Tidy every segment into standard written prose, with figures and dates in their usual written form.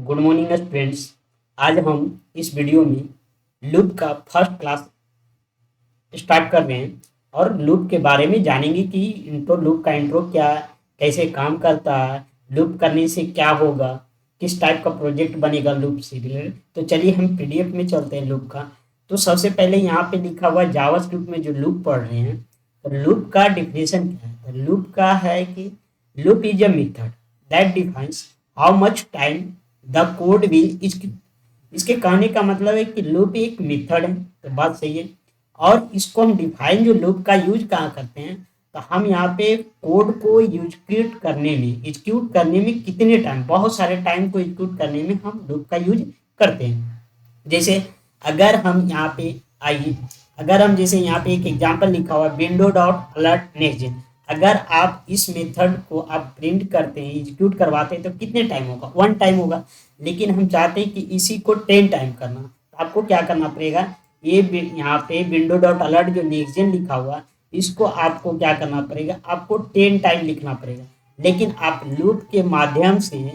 Good morning students. आज हम इस वीडियो में लूप का फर्स्ट क्लास स्टार्ट कर रहे हैं और लूप के बारे में जानेंगे कि लूप का इंट्रो क्या, कैसे काम करता है, लूप करने से क्या होगा, किस टाइप का प्रोजेक्ट बनेगा लूप से रिलेटेड। तो चलिए हम पीडीएफ में चलते हैं लूप का। तो सबसे पहले यहाँ पे लिखा हुआ है जावास्क्रिप्ट में जो लूप पढ़ रहे हैं, तो लूप का डिफिनेशन क्या है। तो लूप का है कि loop is a method that defines how much time the code will execute. इसके कहने का मतलब है कि लूप एक मेथड है, तो बात सही है। और इसको हम डिफाइन जो लूप का यूज कहाँ करते हैं, तो हम यहाँ पे कोड को एग्जीक्यूट करने में कितने टाइम, बहुत सारे टाइम को एग्जीक्यूट करने में हम लूप का यूज करते हैं। जैसे अगर हम यहाँ पे आइए, अगर हम जैसे यहाँ पे एक एग्जांपल लिखा हुआ window dot alert next gen, अगर आप इस मेथड को आप प्रिंट करते हैं, एग्जीक्यूट करवाते हैं, तो कितने टाइम होगा, 1 टाइम होगा। लेकिन हम चाहते हैं कि इसी को 10 टाइम करना, तो आपको क्या करना पड़ेगा, ये यहाँ पे विंडो डॉट अलर्ट जो नेक्स्ट जेन लिखा हुआ, इसको आपको क्या करना पड़ेगा, आपको 10 टाइम लिखना पड़ेगा। लेकिन आप लूप के माध्यम से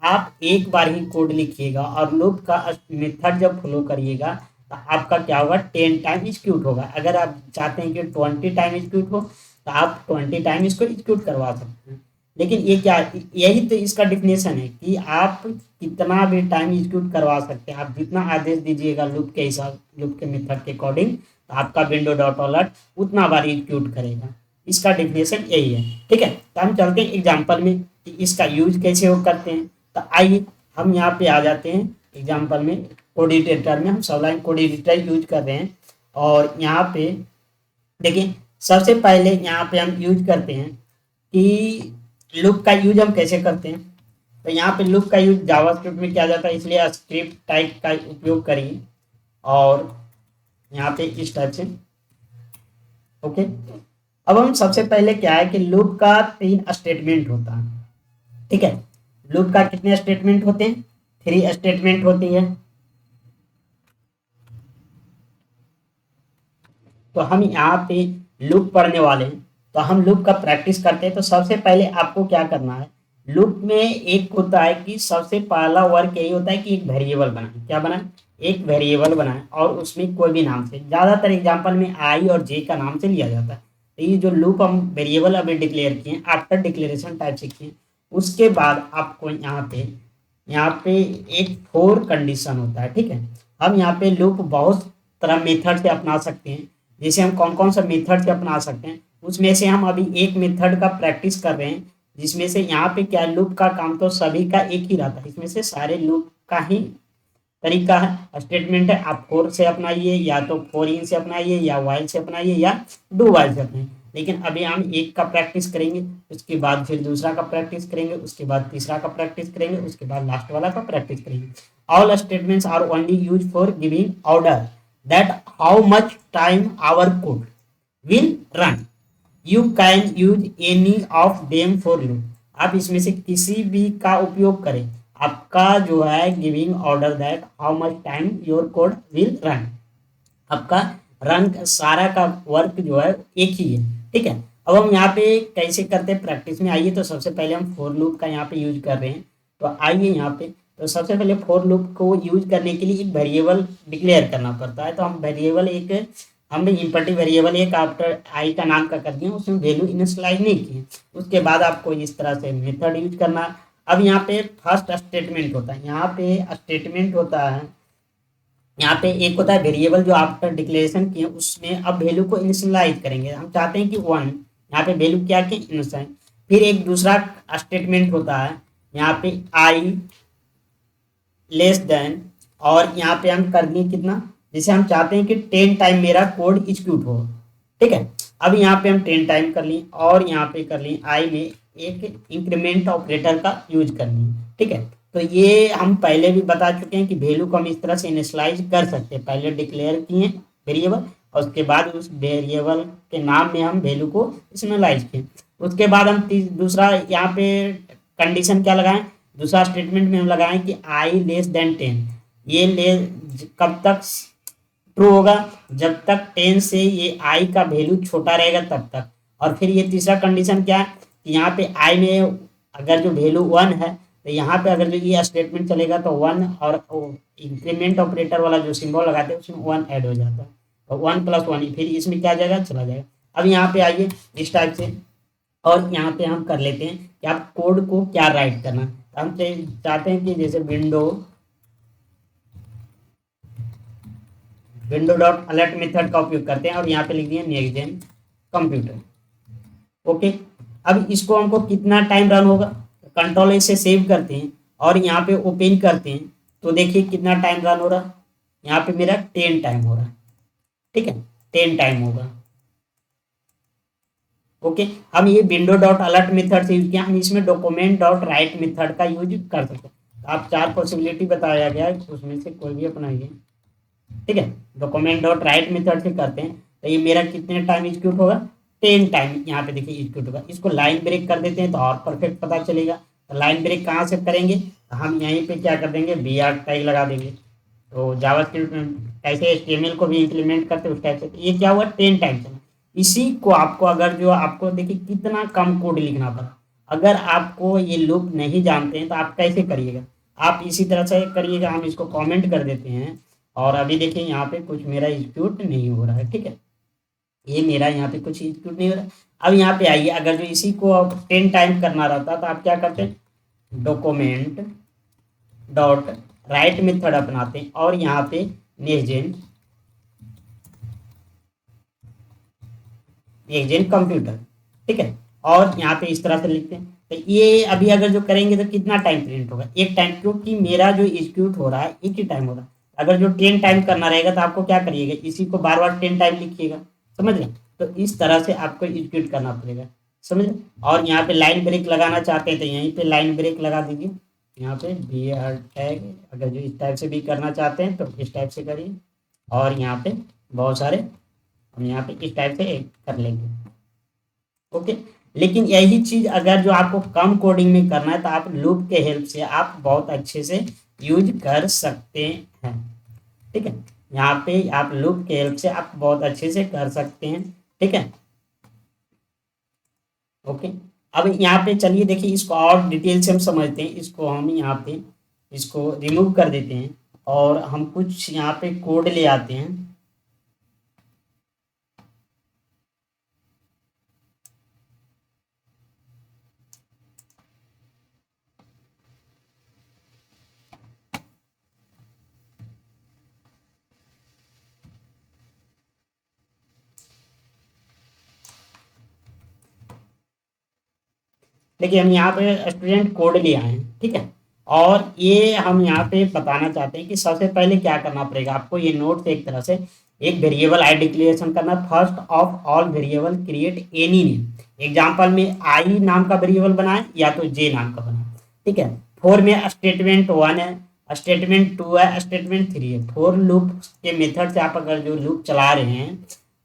आप एक बार ही कोड लिखिएगा और लूप का मेथड जब फॉलो करिएगा तो आपका क्या होगा, 10 टाइम एग्जीक्यूट होगा। अगर आप चाहते हैं कि 20 टाइम एग्जीक्यूट हो, तो आप 20 टाइम इसको एग्जीक्यूट करवा सकते हैं। लेकिन ये क्या, यही तो इसका डिफिनेशन है कि आप कितना भी टाइम एग्जीक्यूट करवा सकते हैं। आप जितना आदेश दीजिएगा लूप के हिसाब, लूप के मेथड के अकॉर्डिंग, तो आपका विंडो डॉट अलर्ट उतना बार एग्जीक्यूट करेगा। इसका डिफिनेशन यही है। ठीक है, तो हम चलते हैं एग्जाम्पल में कि इसका यूज कैसे वो करते हैं। तो आइए हम यहाँ पे आ जाते हैं एग्जाम्पल में, कोड एडिटर में। हम सबलाइन कोड एडिटर यूज कर रहे हैं और यहाँ पे देखिए, सबसे पहले यहाँ पे हम यूज करते हैं कि लूप का यूज हम कैसे करते हैं। तो यहाँ पे लूप का यूज जावास्क्रिप्ट में किया जाता है, इसलिए स्क्रिप्ट टाइप का उपयोग करिए और यहाँ पे इस टाइप से। ओके, अब हम सबसे पहले क्या है कि लूप का 3 स्टेटमेंट होता है। ठीक है, लूप का कितने स्टेटमेंट होते हैं, 3 स्टेटमेंट होती है। तो हम यहाँ पे लूप पढ़ने वाले हैं, तो हम लूप का प्रैक्टिस करते हैं। तो सबसे पहले आपको क्या करना है, लूप में एक होता है कि सबसे पहला वर्क यही होता है कि एक वेरिएबल बनाए। क्या बनाए, एक वेरिएबल बनाए और उसमें कोई भी नाम से, ज़्यादातर एग्जांपल में आई और जे का नाम से लिया जाता है। तो ये जो लूप हम वेरिएबल अभी डिक्लेयर किए, आफ्टर डिक्लेरेशन टाइप से किए, उसके बाद आपको यहाँ पे एक फोर कंडीशन होता है। ठीक है, हम यहाँ पे लूप बहुत तरह मेथड से अपना सकते हैं। जैसे हम कौन कौन सा मेथड से अपना सकते हैं, उसमें से हम अभी एक मेथड का प्रैक्टिस कर रहे हैं, जिसमें से यहाँ पे क्या, लूप का काम तो सभी का एक ही रहता है। इसमें से सारे लूप का ही तरीका है, स्टेटमेंट है। आप फोर से अपनाइए, या तो फोर इन से अपनाइए, या वाइल से अपनाइए, या डू वाइल से अपनाइए। लेकिन अभी हम एक का प्रैक्टिस करेंगे, उसके बाद फिर दूसरा का प्रैक्टिस करेंगे, उसके बाद तीसरा का प्रैक्टिस करेंगे, उसके बाद लास्ट वाला का प्रैक्टिस करेंगे। All statements are only use for giving order that how much time our code will run. You can use any of them for loop. आप इसमें से किसी भी का उपयोग करें, आपका जो है giving order that how much time your code will run, आपका रन सारा का वर्क जो है एक ही है। ठीक है, अब हम यहाँ पे कैसे करते हैं प्रैक्टिस में, आइए। तो सबसे पहले हम फॉर लूप का यहाँ पे यूज कर रहे हैं। तो आइए यहाँ पे, तो सबसे पहले फॉर लूप को यूज करने के लिए एक वेरिएबल डिक्लेयर करना पड़ता है। तो हम वेरिएबल एक, हमने इम्परेटिव वेरिएबल एक आफ्टर आई का नाम का कर दिया, उसमें वैल्यू इनिशियलाइज नहीं की। उसके बाद आपको इस तरह से मेथड यूज करना। अब यहाँ पे फर्स्ट स्टेटमेंट होता है, यहाँ पे स्टेटमेंट होता है, यहाँ पे एक होता है वेरिएबल जो आफ्टर डिक्लेरेशन किए, उसमें अब वैल्यू को इनिशियलाइज करेंगे। हम चाहते हैं कि 1, यहाँ पे वैल्यू क्या कि इनिशियलाइज। फिर एक दूसरा स्टेटमेंट होता है यहाँ पे आई लेस देन, और यहाँ पे हम कर दिए कितना, जैसे हम चाहते हैं कि 10 टाइम मेरा कोड एग्जीक्यूट हो। ठीक है, अब यहाँ पे हम 10 टाइम कर लिए और यहाँ पे कर लिए आई में एक इंक्रीमेंट ऑपरेटर का यूज कर लिए। ठीक है, तो ये हम पहले भी बता चुके हैं कि वैल्यू को हम इस तरह से इनिशियलाइज कर सकते हैं। पहले डिक्लेयर किए वेरिएबल और उसके बाद उस वेरिएबल के नाम में हम वैल्यू को इनिशियलाइज किए। उसके बाद हम दूसरा यहाँ पे कंडीशन क्या लगाएं, दूसरा स्टेटमेंट में हम लगाएं कि आई लेस देन 10। ये ले कब तक ट्रू होगा, जब तक 10 से ये आई का वैल्यू छोटा रहेगा तब तक। और फिर ये तीसरा कंडीशन क्या है कि यहाँ पे आई में अगर जो वैल्यू 1 है, तो यहाँ पे अगर जो ये स्टेटमेंट चलेगा तो 1 और इंक्रीमेंट ऑपरेटर वाला जो सिंबल लगाते हैं उसमें 1 ऐड हो जाता है, तो 1 + 1 फिर इसमें क्या जाएगा, चला जाएगा। अब यहाँ पे आइए इस टाइप से, और यहाँ पे हम कर लेते हैं कि आप कोड को क्या राइट करना, तो हम चाहते हैं कि जैसे विंडो डॉट अलर्ट मेथड का उपयोग करते हैं और यहाँ पे लिख दिए नेक्स्ट जेन कंप्यूटर। ओके, अब इसको हमको कितना टाइम रन होगा, कंट्रोल ए से सेव करते हैं और यहाँ पे ओपन करते हैं, तो देखिए कितना टाइम रन हो रहा है, यहाँ पे मेरा 10 टाइम हो रहा है, ठीक है, 10 टाइम होगा। ओके, हम ये विंडो डॉट अलर्ट मेथड से यूज किया, हम इसमें डॉक्यूमेंट डॉट राइट मेथड का यूज कर सकते हैं। तो आप 4 पॉसिबिलिटी बताया गया है, उसमें से कोई भी अपनाइए, ठीक है। डॉक्यूमेंट डॉट राइट मेथड से करते हैं तो ये मेरा कितने टाइम एग्जीक्यूट होगा, 10 टाइम यहाँ पे देखिए एग्जीक्यूट होगा। इसको लाइन ब्रेक कर देते हैं तो और परफेक्ट पता चलेगा। तो लाइन ब्रेक कहाँ से करेंगे, तो हम यहीं पे क्या कर देंगे, BR टैग लगा देंगे। तो जावास्क्रिप्ट में कैसे HTML को भी इम्प्लीमेंट करते हैं उस टाइप से, तो ये क्या हुआ 10 टाइम चला। इसी को आपको अगर जो आपको देखिए कितना कम कोड लिखना पड़ा, अगर आपको ये लूप नहीं जानते हैं तो आप कैसे करिएगा, आप इसी तरह से करिएगा। हम इसको कमेंट कर देते हैं और अभी देखिए यहाँ पे कुछ मेरा एग्जीक्यूट नहीं हो रहा है, ठीक है, ये मेरा यहाँ पे कुछ एग्जीक्यूट नहीं हो रहा है। अब यहाँ पे आइए, अगर जो इसी को अब 10 टाइम करना रहता तो आप क्या करते हैं, डॉक्यूमेंट डॉट राइट मेथड अपनाते हैं और यहाँ पे नेक्स्ट जेन कंप्यूटर, ठीक है, और यहाँ पे इस तरह से लिखते हैं। तो ये अभी अगर जो करेंगे तो कितना टाइम प्रिंट होगा, एक टाइम, क्योंकि मेरा जो एग्जीक्यूट हो रहा है एक ही टाइम हो रहा है। अगर जो 10 टाइम करना रहेगा तो आपको क्या करिएगा, इसी को बार बार 10 टाइम लिखिएगा, समझ रहे, तो इस तरह से आपको एग्जीक्यूट करना पड़ेगा, समझ रहे। और यहाँ पे लाइन ब्रेक लगाना चाहते हैं तो यहीं पे लाइन ब्रेक लगा दीजिए, यहाँ पे BR टैग। अगर जो इस टाइप से भी करना चाहते हैं तो इस टाइप से करिए, और यहाँ पे बहुत सारे हम यहाँ पे इस टाइप से कर लेंगे। ओके, लेकिन यही चीज अगर जो आपको कम कोडिंग में करना है तो आप लूप के हेल्प से आप बहुत अच्छे से यूज कर सकते हैं, ठीक है। यहाँ पे आप लूप के हेल्प से आप बहुत अच्छे से कर सकते हैं, ठीक है। ओके, अब यहाँ पे चलिए देखिए इसको और डिटेल से हम समझते हैं। इसको हम यहाँ पे इसको रिमूव कर देते हैं और हम कुछ यहाँ पे कोड ले आते हैं। देखिए हम यहाँ पे स्टूडेंट कोड ले आए हैं, ठीक है, और ये हम यहाँ पे बताना चाहते हैं कि सबसे पहले क्या करना पड़ेगा आपको, ये नोट से एक तरह से एक वेरिएबल आई डिक्लेरेशन करना। First of all variable create any name. Example में आई नाम का वेरिएबल बनाए या तो जे नाम का बनाए, ठीक है। 4 में स्टेटमेंट 1 है, स्टेटमेंट 2 है, स्टेटमेंट 3 है। 4 लूप के मेथड से आप अगर जो लूप चला रहे हैं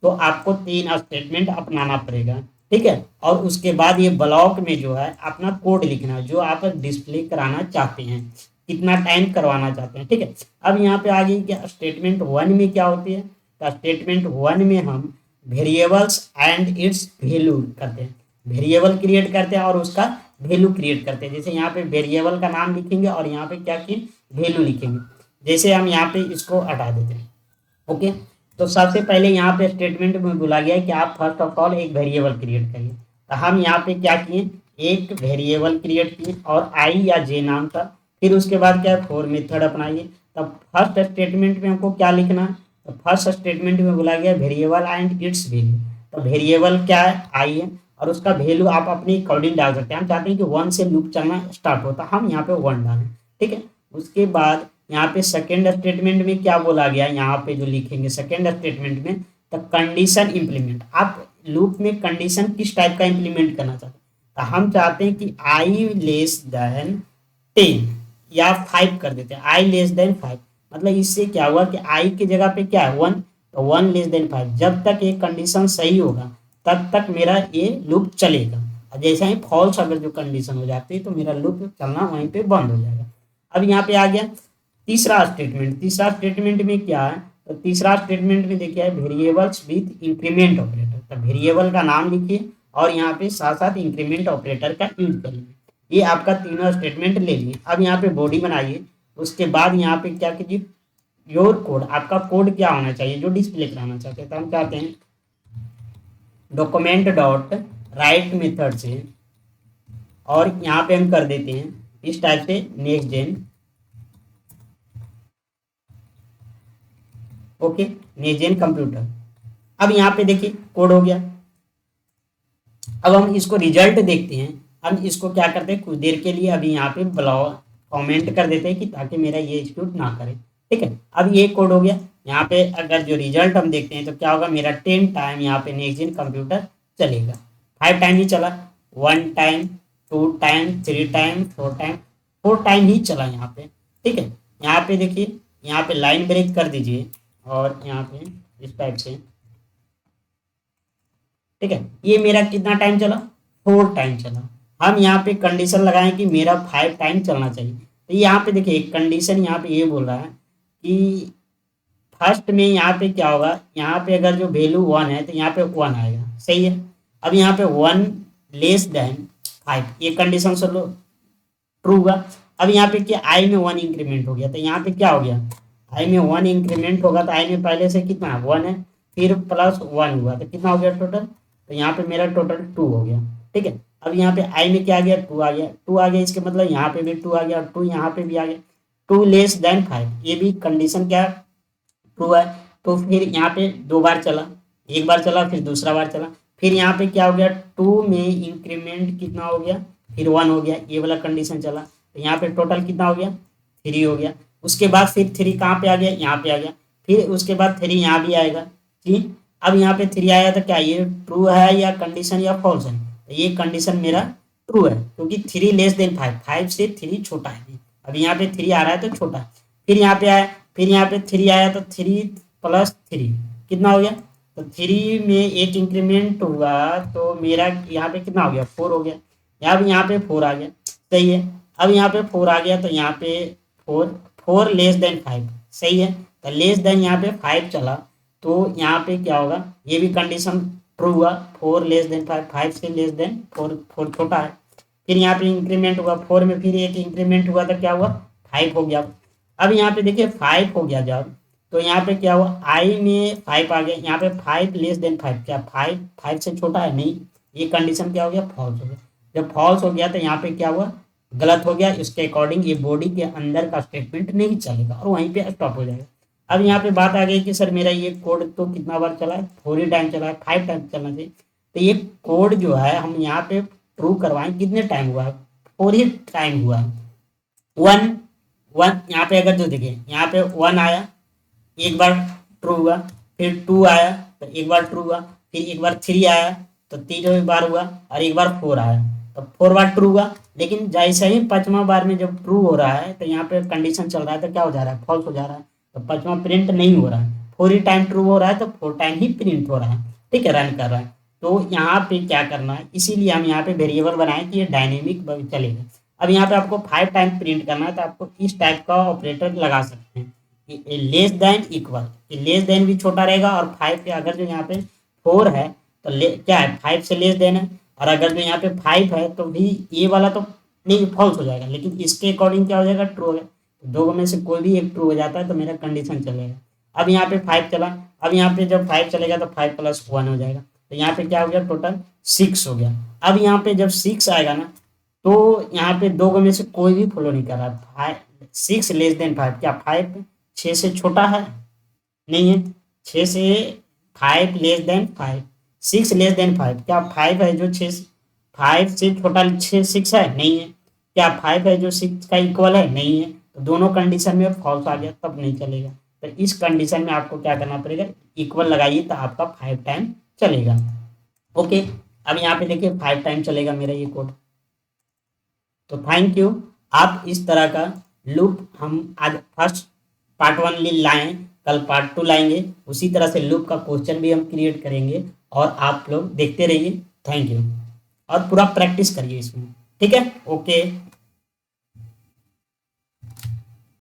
तो आपको 3 स्टेटमेंट अपनाना पड़ेगा, ठीक है। और उसके बाद ये ब्लॉक में जो है अपना कोड लिखना जो आप डिस्प्ले कराना चाहते हैं, कितना टाइम करवाना चाहते हैं, ठीक है। अब यहाँ पे आ गई कि स्टेटमेंट 1 में क्या होती है, तो स्टेटमेंट 1 में हम वेरिएबल्स एंड इट्स वैल्यू करते हैं, वेरिएबल क्रिएट करते हैं और उसका वैल्यू क्रिएट करते हैं। जैसे यहाँ पे वेरिएबल का नाम लिखेंगे और यहाँ पे क्या की वैल्यू लिखेंगे। जैसे हम यहाँ पे इसको हटा देते हैं, ओके। तो सबसे पहले यहाँ पे स्टेटमेंट में बोला गया है कि आप फर्स्ट ऑफ ऑल एक वेरिएबल क्रिएट करिए। तो हम यहाँ पे क्या किए, एक वेरिएबल क्रिएट किए और आई या जे नाम का, फिर उसके बाद क्या है 4 मेथड अपनाइए। तब फर्स्ट स्टेटमेंट में हमको क्या लिखना है, तो फर्स्ट स्टेटमेंट में बोला गया वेरिएबल एंड इट्स वैल्यू। तो वेरिएबल क्या है, आई है, और उसका वैल्यू आप अपनी अकॉर्डिंग डाल सकते हैं। हम चाहते हैं कि 1 से लूप चलना स्टार्ट होता, हम यहाँ पे 1 डालें, ठीक है। उसके बाद यहाँ पे सेकेंड स्टेटमेंट में क्या बोला गया, यहाँ पे जो लिखेंगे सेकेंड स्टेटमेंट में, तो कंडीशन इंप्लीमेंट। आप लूप में कंडीशन किस टाइप का इंप्लीमेंट करना चाहते हैं, तो हम चाहते हैं कि आई लेस देन 10 या 5 कर देते हैं, आई लेस देन 5। मतलब इससे क्या हुआ कि आई की जगह पे क्या है 1, तो 1 लेस देन 5। जब तक ये कंडीशन सही होगा तब तक मेरा ये लूप चलेगा, और जैसे ही फॉल्स अगर जो कंडीशन हो जाती है तो मेरा लूप चलना वहीं पे बंद हो जाएगा। अब यहाँ पे आ गया तीसरा स्टेटमेंट। तीसरा स्टेटमेंट में क्या है, तो तीसरा स्टेटमेंट में देखिए वेरिएबल्स विथ इंक्रीमेंट ऑपरेटर। तो वेरिएबल का नाम लिखिए और यहाँ पे साथ साथ इंक्रीमेंट ऑपरेटर का यूज करिए। ये आपका तीनों स्टेटमेंट ले लिए। अब यहाँ पे बॉडी बनाइए, उसके बाद यहाँ पे क्या कीजिए, योर कोड, आपका कोड क्या होना चाहिए जो डिस्प्ले कराना चाहते हैं। तो हम चाहते हैं डॉक्यूमेंट डॉट राइट मेथड से, और यहाँ पे हम कर देते हैं इस टाइप से next gen, okay, next gen computer. अब यहाँ पे देखिए कोड हो गया। अब हम इसको रिजल्ट देखते हैं। हम इसको क्या करते हैं, कुछ देर के लिए अभी यहाँ पे ब्लॉग कमेंट कर देते हैं कि ताकि मेरा ये एग्जीक्यूट ना करे, ठीक है। अब ये कोड हो गया। यहाँ पे अगर जो रिजल्ट हम देखते हैं तो क्या होगा, मेरा 10 टाइम यहाँ पे नेक्स्ट जेन कंप्यूटर चलेगा, 5 टाइम ही चला, 1 time, 2 time, 3 time, 4 time, 4 time ही चला यहाँ पे, ठीक है। यहाँ पे देखिए, यहाँ पे लाइन ब्रेक कर दीजिए और यहाँ पे इस टाइप से, ठीक है। ये मेरा कितना टाइम चला, 4 टाइम चला। हम यहाँ पे कंडीशन लगाएं कि मेरा 5 टाइम चलना चाहिए। तो यहाँ पे देखिए एक कंडीशन यहाँ पे ये बोल रहा है कि फर्स्ट में यहाँ पे क्या होगा, यहाँ पे अगर जो वैल्यू 1 है तो यहाँ पे 1 आएगा, सही है। अब यहाँ पे 1 लेस देन 5, ये कंडीशन से लो ट्रू हुआ। अब यहाँ पे क्या, आई में 1 इंक्रीमेंट हो गया, तो यहाँ पे क्या हो गया, आई में 1 इंक्रीमेंट होगा तो आई में पहले से कितना 1 है, फिर प्लस 1 हुआ तो कितना हो गया टोटल, तो यहाँ पे मेरा टोटल 2 हो गया, ठीक है। अब यहाँ पे आई में क्या आ गया, 2 आ गया, 2 आ गया, इसके मतलब यहाँ पे भी 2 आ गया और 2 यहाँ पे भी आ गया। 2 लेस देन 5, ये भी कंडीशन क्या ट्रू है। तो फिर यहाँ पे 2 बार चला, एक बार चला फिर दूसरा बार चला, फिर यहाँ पे क्या हो गया, 2 में इंक्रीमेंट कितना हो गया, फिर 1 हो गया, ये वाला कंडीशन चला, तो यहाँ पे टोटल कितना हो गया, 3 हो गया। उसके बाद फिर 3 कहाँ पे आ गया, यहाँ पे आ गया, फिर उसके बाद 3 यहाँ भी आएगा, ठीक। अब यहाँ पे 3 आया तो क्या ये ट्रू है या कंडीशन या फॉल्स है, तो ये कंडीशन मेरा ट्रू है, क्योंकि 3 लेस देन 5, 5 से 3 छोटा है। अब यहाँ पे 3 आ रहा है तो छोटा है। फिर यहाँ पे आया, फिर यहाँ पे 3 आया तो 3 प्लस 3 कितना हो गया, तो 3 में एक इंक्रीमेंट हुआ तो मेरा यहाँ पे कितना हो गया, 4 हो गया। यहाँ पे 4 आ गया, सही है। अब यहाँ पे 4 आ गया तो यहाँ पे 4 लेस देन 5, सही है। तो लेस देन यहाँ पे 5 चला, तो यहाँ पे क्या होगा, ये भी कंडीशन ट्रू हुआ, 4 लेस देन 5, 5 से लेस देन 4, 4 छोटा है। फिर यहाँ पे इंक्रीमेंट हुआ 4 में, फिर एक इंक्रीमेंट हुआ तो क्या हुआ, 5 हो गया। अब यहाँ पे देखिए 5 हो गया जब, तो यहाँ पे क्या हुआ, आई में 5 आ गया, यहाँ पे 5 लेस देन 5, क्या 5 से छोटा है, नहीं, ये कंडीशन क्या हो गया, फॉल्स हो गया। जब फॉल्स हो गया तो यहाँ पे क्या हुआ, गलत हो गया, इसके अकॉर्डिंग ये बॉडी के अंदर का स्टेटमेंट नहीं चलेगा और वहीं पे स्टॉप हो जाएगा। अब यहाँ पे बात आ गई कि सर मेरा ये कोड तो कितना बार चला है, 4 ही टाइम चला है, 5 टाइम चलना चाहिए। तो ये कोड जो है हम यहाँ पे प्रूव करवाएं कितने टाइम हुआ है, 4 ही टाइम हुआ है। 1 यहाँ पे अगर जो देखिए यहाँ पे 1 आया, एक बार ट्रू हुआ, फिर 2 आया तो एक बार ट्रू हुआ, फिर एक बार 3 आया तो 3 बार हुआ, और एक बार 4 आया तो 4 बार ट्रू हुआ। लेकिन जैसे ही 5वां बार में जब ट्रू हो रहा है तो यहाँ पे कंडीशन चल रहा है तो क्या हो जा रहा है, फॉल्स हो जा रहा है, तो 5वां प्रिंट नहीं हो रहा है, 4 ही टाइम ट्रू हो रहा है तो 4 टाइम ही प्रिंट हो रहा है, ठीक है, रन कर रहा है। तो यहाँ पे क्या करना है, इसीलिए हम यहाँ पे वेरिएबल बनाए कि ये डायनेमिक चलेगा। अब यहाँ पे आपको 5 टाइम प्रिंट करना है तो आपको इस टाइप का ऑपरेटर लगा सकते हैं, less than equal, less than भी छोटा रहेगा, और 5 पे अगर जो यहाँ पे 4 है तो क्या है, 5 से लेस देन है, और अगर जो यहाँ पे 5 है तो भी ये वाला तो नहीं, फॉल्स हो जाएगा, लेकिन इसके अकॉर्डिंग क्या हो जाएगा, ट्रू हो गया। तो दो में से कोई भी एक ट्रू हो जाता है तो मेरा कंडीशन चलेगा। अब यहाँ पे 5 चला, अब यहाँ पे जब 5 चलेगा तो 5 प्लस 1 हो जाएगा, तो यहाँ पे क्या हो गया, टोटल 6 हो गया। अब यहाँ पे जब 6 आएगा ना, तो यहाँ पे दो में से कोई भी फॉलो नहीं कर रहा है, 6 लेस देन 5, क्या 5 6 से छोटा है, नहीं है, 6 से 5 लेस देन 5, 6 लेस देन 5, क्या 5 है जो 5 से छोटा 6 है, नहीं है, क्या 5 है जो 6 का इक्वल है, नहीं है। तो दोनों कंडीशन में फॉल्स आ गया, तब नहीं चलेगा। तो इस कंडीशन में आपको क्या करना पड़ेगा, इक्वल लगाइए तो आपका 5 टाइम चलेगा, ओके। अब यहाँ पे देखिए 5 टाइम चलेगा मेरा ये कोड। तो थैंक यू। आप इस तरह का लूप हम आज फर्स्ट पार्ट 1 लाएँ, कल पार्ट 2 लाएंगे, उसी तरह से लूप का क्वेश्चन भी हम क्रिएट करेंगे और आप लोग देखते रहिए। थैंक यू, और पूरा प्रैक्टिस करिए इसमें, ठीक है, ओके।